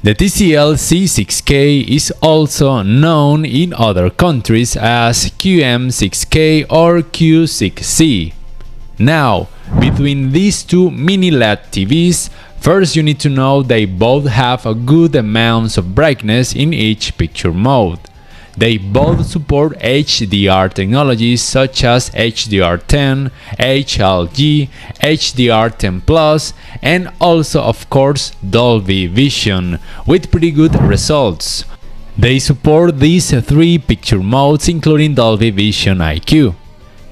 The TCL C6K is also known in other countries as QM6K or Q6C. Now, between these two mini LED TVs, first you need to know they both have a good amounts of brightness in each picture mode. They both support HDR technologies such as HDR10, HLG, HDR10 Plus, and also of course Dolby Vision, with pretty good results. They support these three picture modes including Dolby Vision IQ.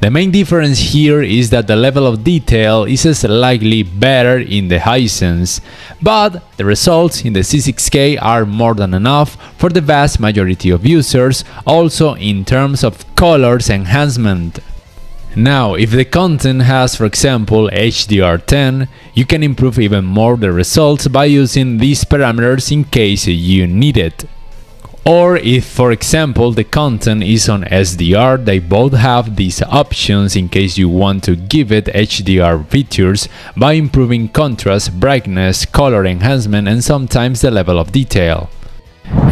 The main difference here is that the level of detail is slightly better in the Hisense, but the results in the C6K are more than enough for the vast majority of users, also in terms of colors enhancement. Now, if the content has, for example, HDR10, you can improve even more the results by using these parameters in case you need it. Or if, for example, the content is on SDR, they both have these options in case you want to give it HDR features by improving contrast, brightness, color enhancement, and sometimes the level of detail.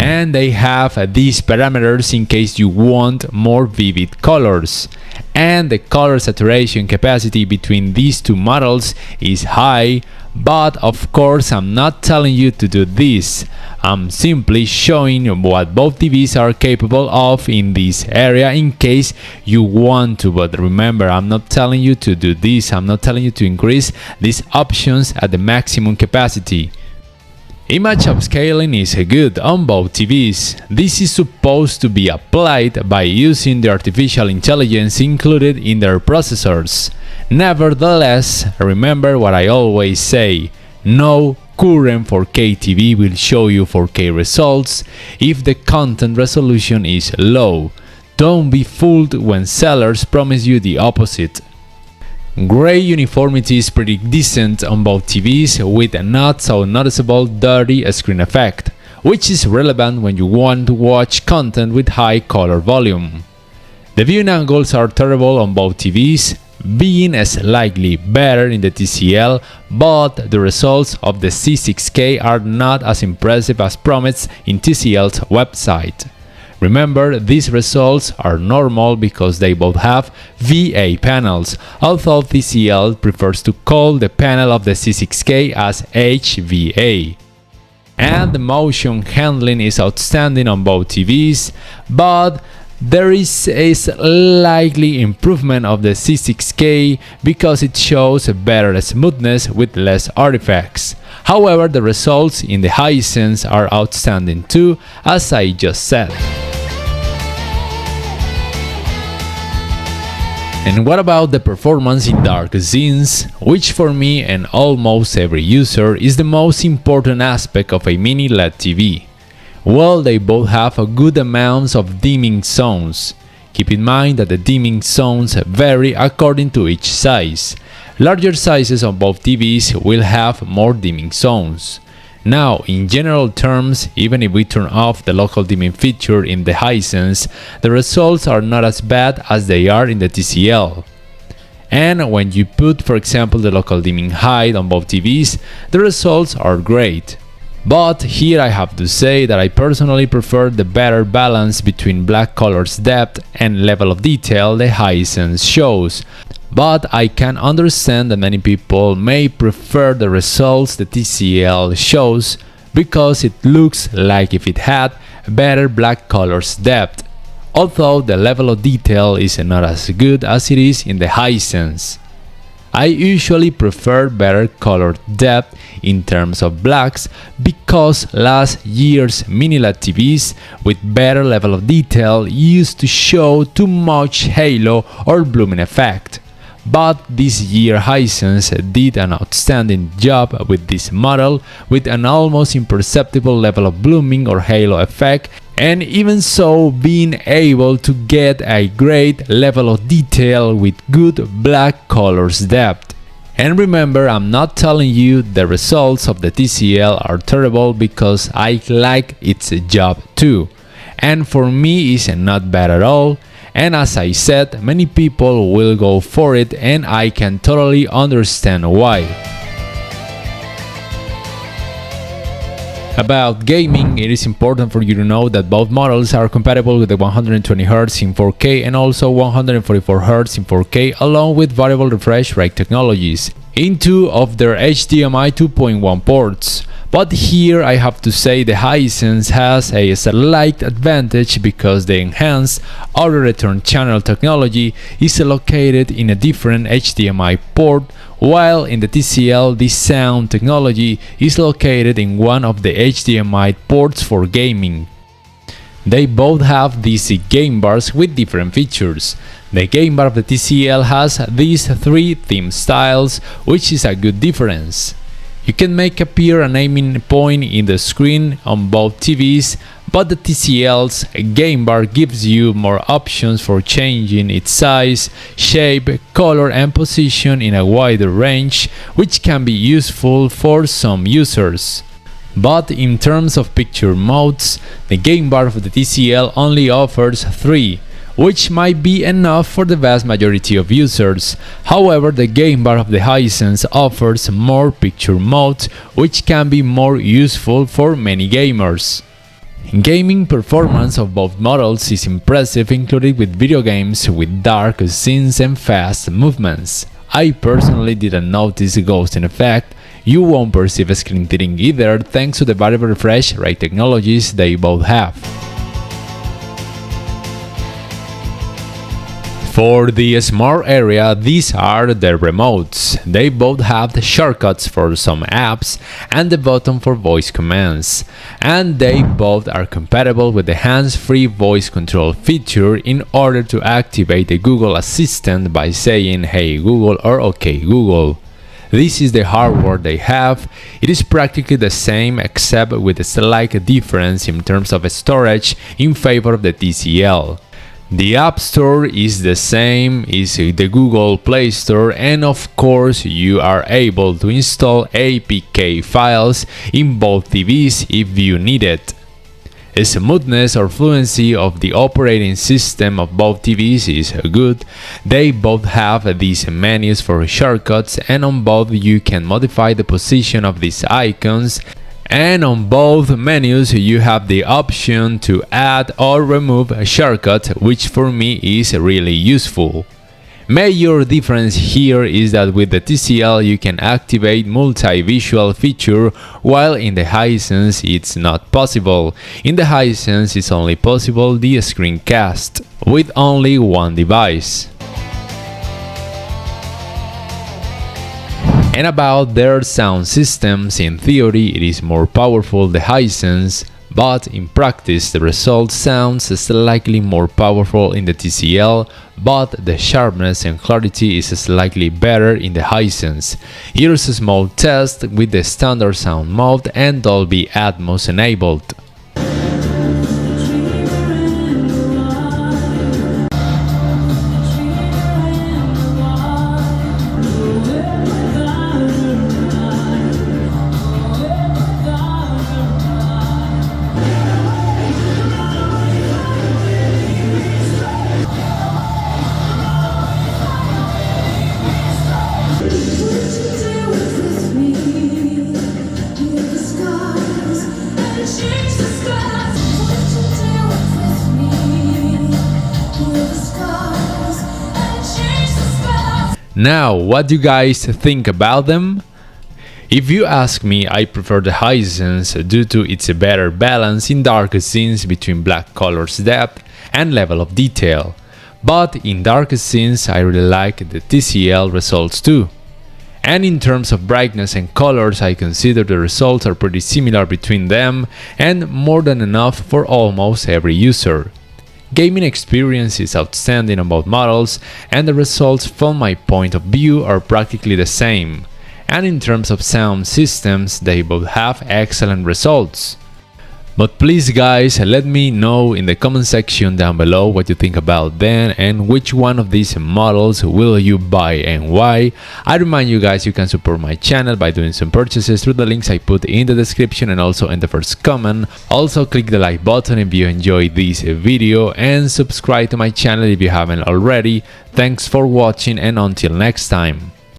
And they have these parameters in case you want more vivid colors. And the color saturation capacity between these two models is high, but of course I'm not telling you to do this. I'm simply showing what both TVs are capable of in this area in case you want to, but remember, I'm not telling you to do this. I'm not telling you to increase these options at the maximum capacity. Image upscaling is good on both TVs. This is supposed to be applied by using the artificial intelligence included in their processors. Nevertheless, remember what I always say, no current 4K TV will show you 4K results if the content resolution is low. Don't be fooled when sellers promise you the opposite. Gray uniformity is pretty decent on both TVs with a not so noticeable dirty screen effect, which is relevant when you want to watch content with high color volume. The viewing angles are terrible on both TVs, being slightly better in the TCL, but the results of the C6K are not as impressive as promised in TCL's website. Remember, these results are normal because they both have VA panels, although TCL prefers to call the panel of the C6K as HVA. And the motion handling is outstanding on both TVs, but there is a slightly improvement of the C6K because it shows a better smoothness with less artifacts. However, the results in the Hisense are outstanding too, as I just said. And what about the performance in dark scenes, which for me and almost every user is the most important aspect of a mini LED TV? Well, they both have a good amounts of dimming zones. Keep in mind that the dimming zones vary according to each size. Larger sizes on both TVs will have more dimming zones. Now, in general terms, even if we turn off the local dimming feature in the Hisense, the results are not as bad as they are in the TCL. And when you put, for example, the local dimming height on both TVs, the results are great. But here I have to say that I personally prefer the better balance between black color's depth and level of detail the Hisense shows. But I can understand that many people may prefer the results the TCL shows because it looks like if it had better black color's depth, although the level of detail is not as good as it is in the Hisense. I usually prefer better color depth in terms of blacks because last year's mini LED TVs with better level of detail used to show too much halo or blooming effect. But this year Hisense did an outstanding job with this model with an almost imperceptible level of blooming or halo effect, and even so being able to get a great level of detail with good black colors depth. And remember, I'm not telling you the results of the TCL are terrible because I like its job too, and for me it's not bad at all. And as I said, many people will go for it and I can totally understand why. About gaming, it is important for you to know that both models are compatible with the 120Hz in 4K and also 144Hz in 4K along with variable refresh rate technologies in two of their HDMI 2.1 ports. But here I have to say the Hisense has a slight advantage because the enhanced auto return channel technology is located in a different HDMI port, while in the TCL this sound technology is located in one of the HDMI ports for gaming. They both have these game bars with different features. The game bar of the TCL has these three theme styles, which is a good difference. You can make appear an aiming point in the screen on both TVs, but the TCL's game bar gives you more options for changing its size, shape, color and position in a wider range, which can be useful for some users. But in terms of picture modes, the game bar of the TCL only offers 3, which might be enough for the vast majority of users. However, the game bar of the Hisense offers more picture modes, which can be more useful for many gamers. Gaming performance of both models is impressive, including with video games with dark scenes and fast movements. I personally didn't notice a ghosting effect. You won't perceive a screen tearing either, thanks to the variable refresh rate technologies they both have. For the smart area, these are the remotes. They both have the shortcuts for some apps and the button for voice commands. And they both are compatible with the hands-free voice control feature in order to activate the Google Assistant by saying "Hey Google" or "OK Google." This is the hardware they have. It is practically the same except with a slight difference in terms of storage in favor of the TCL. The App Store is the same as the Google Play Store, and of course you are able to install APK files in both TVs if you need it. The smoothness or fluency of the operating system of both TVs is good. They both have these menus for shortcuts, and on both you can modify the position of these icons. And on both menus you have the option to add or remove a shortcut, which for me is really useful. Major difference here is that with the TCL you can activate multi-visual feature, while in the Hisense it's not possible. In the Hisense it's only possible the screencast, with only one device. And about their sound systems, in theory it is more powerful the Hisense, but in practice the result sounds slightly more powerful in the TCL, but the sharpness and clarity is slightly better in the Hisense. Here's a small test with the standard sound mode and Dolby Atmos enabled. Now, what do you guys think about them? If you ask me, I prefer the Hisense due to its better balance in darker scenes between black colors depth and level of detail. But in darker scenes I really like the TCL results too. And in terms of brightness and colors, I consider the results are pretty similar between them and more than enough for almost every user. Gaming experience is outstanding on both models, and the results from my point of view are practically the same. And in terms of sound systems, they both have excellent results. But please guys, let me know in the comment section down below what you think about them and which one of these models will you buy and why. I remind you guys you can support my channel by doing some purchases through the links I put in the description and also in the first comment. Also click the like button if you enjoyed this video and subscribe to my channel if you haven't already. Thanks for watching and until next time.